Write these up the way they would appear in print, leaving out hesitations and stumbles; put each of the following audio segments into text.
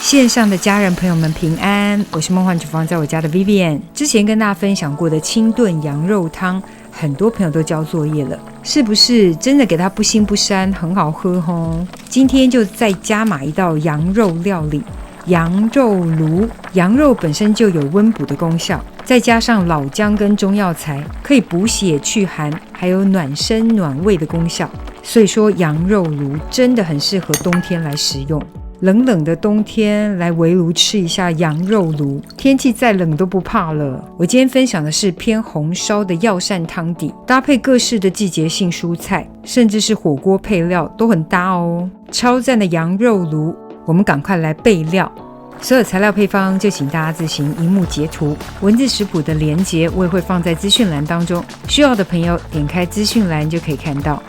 线上的家人朋友们平安，我是梦幻厨房在我家的 Vivian。 之前跟大家分享过的清炖羊肉汤，很多朋友都交作业了，是不是真的给它不腥不膻，很好喝哦？今天就再加码一道羊肉料理，羊肉炉。羊肉本身就有温补的功效，再加上老姜跟中药材，可以补血去寒，还有暖身暖胃的功效，所以说羊肉炉真的很适合冬天来食用。冷冷的冬天来围炉吃一下羊肉炉，天气再冷都不怕了。我今天分享的是偏红烧的药膳汤底，搭配各式的季节性蔬菜，甚至是火锅配料都很搭哦。超赞的羊肉炉，我们赶快来备料。所有材料配方就请大家自行荧幕截图，文字食谱的连结我也会放在资讯栏当中，需要的朋友点开资讯栏就可以看到。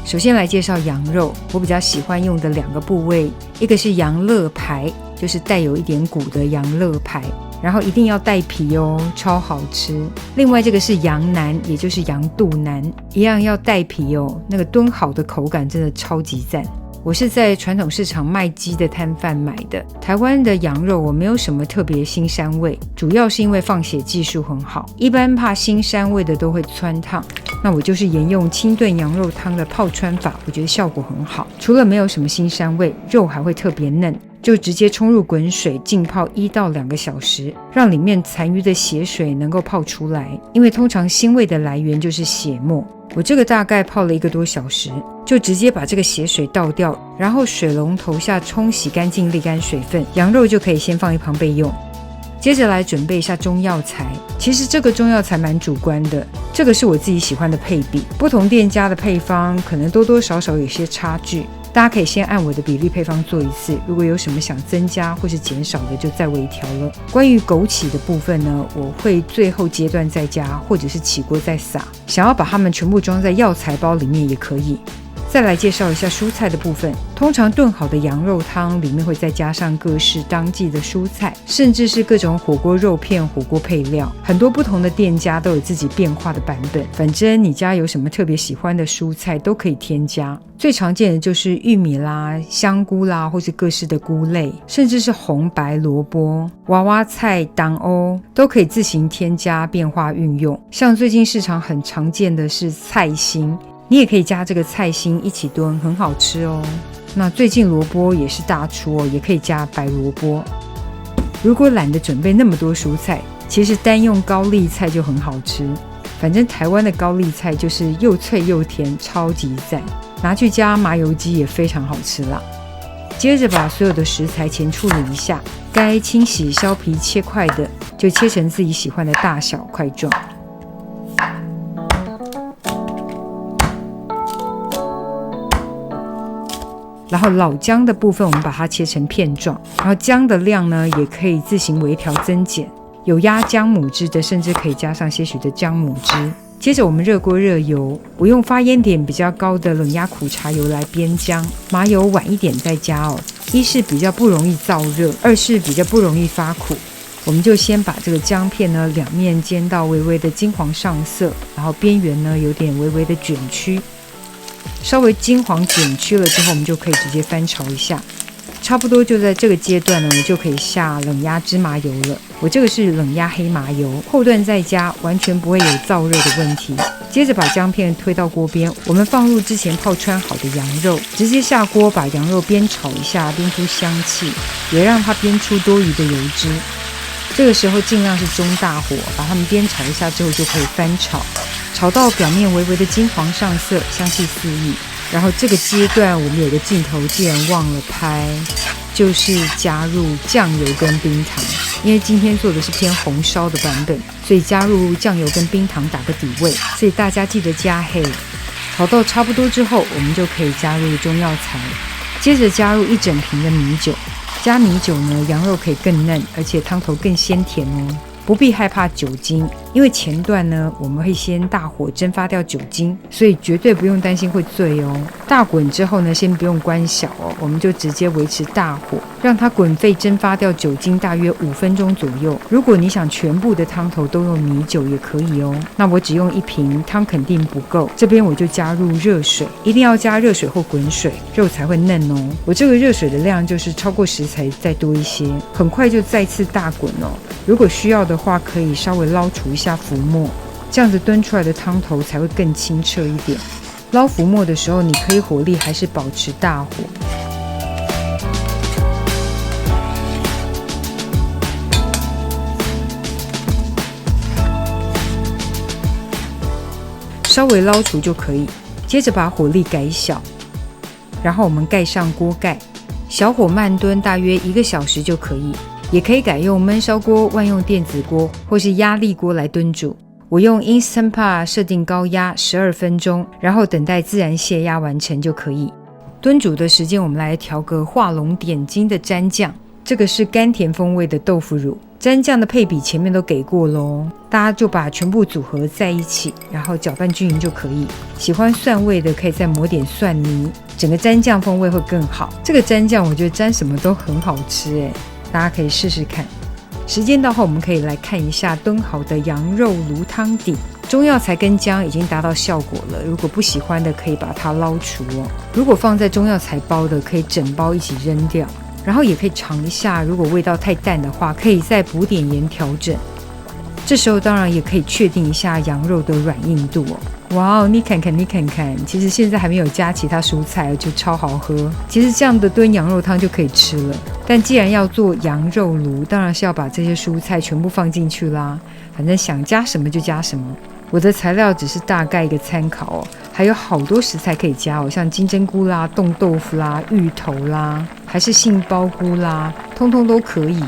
首先来介绍羊肉，我比较喜欢用的两个部位，一个是羊肋排，就是带有一点骨的羊肋排，然后一定要带皮哦，超好吃。另外这个是羊腩，也就是羊肚腩，一样要带皮哦，那个炖好的口感真的超级赞。我是在传统市场卖鸡的摊贩买的，台湾的羊肉我没有什么特别腥膻味，主要是因为放血技术很好，一般怕腥膻味的都会汆烫，那我就是沿用清炖羊肉汤的泡汆法，我觉得效果很好，除了没有什么腥膻味，肉还会特别嫩，就直接冲入滚水浸泡1到2个小时，让里面残余的血水能够泡出来，因为通常腥味的来源就是血沫。我这个大概泡了1个多小时，就直接把这个血水倒掉，然后水龙头下冲洗干净沥干水分，羊肉就可以先放一旁备用。接着来准备一下中药材，其实这个中药材蛮主观的，这个是我自己喜欢的配比，不同店家的配方可能多多少少有些差距，大家可以先按我的比例配方做一次，如果有什么想增加或是减少的就再微调了。关于枸杞的部分呢，我会最后阶段再加，或者是起锅再撒，想要把它们全部装在药材包里面也可以。再来介绍一下蔬菜的部分，通常炖好的羊肉汤里面会再加上各式当季的蔬菜，甚至是各种火锅肉片、火锅配料，很多不同的店家都有自己变化的版本，反正你家有什么特别喜欢的蔬菜都可以添加。最常见的就是玉米啦、香菇啦，或是各式的菇类，甚至是红白萝卜、娃娃菜、党欧都可以自行添加变化运用。像最近市场很常见的是菜心，你也可以加这个菜心一起炖，很好吃哦。那最近萝卜也是大出哦，也可以加白萝卜。如果懒得准备那么多蔬菜，其实单用高丽菜就很好吃。反正台湾的高丽菜就是又脆又甜，超级赞，拿去加麻油鸡也非常好吃啦。接着把所有的食材前处理一下，该清洗削皮切块的就切成自己喜欢的大小块状。然后老姜的部分我们把它切成片状，然后姜的量呢也可以自行微调增减，有压姜母汁的甚至可以加上些许的姜母汁。接着我们热锅热油，我用发烟点比较高的冷压苦茶油来煸姜，麻油晚一点再加哦，一是比较不容易燥热，二是比较不容易发苦。我们就先把这个姜片呢两面煎到微微的金黄上色，然后边缘呢有点微微的卷曲，稍微金黄卷曲了之后，我们就可以直接翻炒一下。差不多就在这个阶段呢，我就可以下冷压芝麻油了。我这个是冷压黑麻油，后段再加，完全不会有燥热的问题。接着把姜片推到锅边，我们放入之前泡汆好的羊肉，直接下锅把羊肉煸炒一下，煸出香气，也让它煸出多余的油脂。这个时候尽量是中大火，把它们煸炒一下之后就可以翻炒，炒到表面微微的金黄上色，香气四溢。然后这个阶段我们有个镜头既然忘了拍，就是加入酱油跟冰糖，因为今天做的是偏红烧的版本，所以加入酱油跟冰糖打个底味，所以大家记得加黑。炒到差不多之后，我们就可以加入中药材，接着加入1整瓶的米酒。加米酒呢，羊肉可以更嫩，而且汤头更鲜甜哦。不必害怕酒精，因为前段呢，我们会先大火蒸发掉酒精，所以绝对不用担心会醉哦。大滚之后呢，先不用关小哦，我们就直接维持大火，让它滚沸蒸发掉酒精大约5分钟左右。如果你想全部的汤头都用米酒也可以哦。那我只用1瓶，汤肯定不够，这边我就加入热水，一定要加热水或滚水，肉才会嫩哦。我这个热水的量就是超过食材再多一些，很快就再次大滚哦。如果需要的话，可以稍微捞除一下浮沫，这样子炖出来的汤头才会更清澈一点。捞浮沫的时候，你可以火力还是保持大火。稍微捞除就可以，接着把火力改小，然后我们盖上锅盖，小火慢炖大约1个小时就可以。也可以改用焖烧锅、万用电子锅或是压力锅来炖煮。我用 Instant Pot 设定高压12分钟，然后等待自然泄压完成就可以。炖煮的时间，我们来调个画龙点睛的蘸酱，这个是甘甜风味的豆腐乳。蘸酱的配比前面都给过咯，大家就把全部组合在一起，然后搅拌均匀就可以。喜欢蒜味的可以再抹点蒜泥，整个蘸酱风味会更好。这个蘸酱我觉得蘸什么都很好吃耶，大家可以试试看。时间到后，我们可以来看一下炖好的羊肉炉汤底。中药材跟姜已经达到效果了，如果不喜欢的可以把它捞除哦。如果放在中药材包的，可以整包一起扔掉。然后也可以尝一下，如果味道太淡的话，可以再补点盐调整。这时候当然也可以确定一下羊肉的软硬度哦。哇哦，你看看，其实现在还没有加其他蔬菜，就超好喝。其实这样的炖羊肉汤就可以吃了。但既然要做羊肉炉，当然是要把这些蔬菜全部放进去啦。反正想加什么就加什么。我的材料只是大概一个参考哦，还有好多食材可以加哦，像金针菇啦、冻豆腐啦、芋头啦，还是杏鲍菇啦，通通都可以。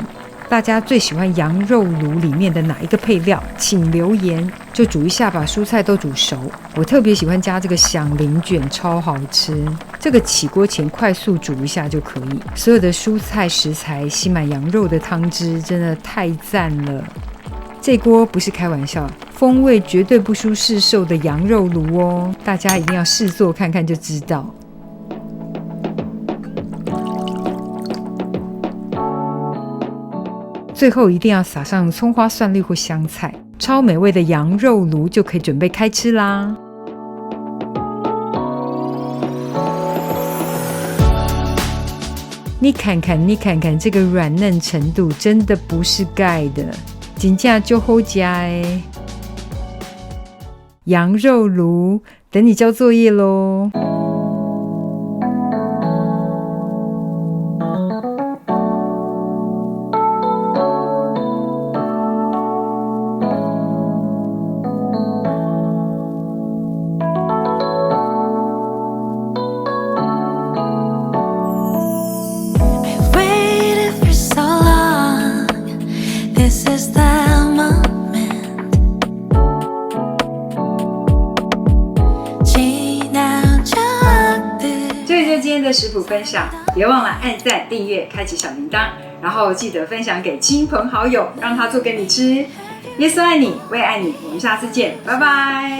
大家最喜欢羊肉炉里面的哪一个配料？请留言，就煮一下，把蔬菜都煮熟。我特别喜欢加这个响铃卷，超好吃。这个起锅前快速煮一下就可以。所有的蔬菜食材吸满羊肉的汤汁，真的太赞了。这锅不是开玩笑，风味绝对不输市售的羊肉炉哦，大家一定要试做看看就知道。最后一定要撒上葱花、蒜绿或香菜，超美味的羊肉炉就可以准备开吃啦。你看看这个软嫩程度，真的不是盖的。真的就好吃耶！羊肉炉等你交作业咯。今天的食谱分享，别忘了按赞、订阅、开启小铃铛，然后记得分享给亲朋好友，让他做给你吃。耶稣爱你，我也爱你，我们下次见，拜拜。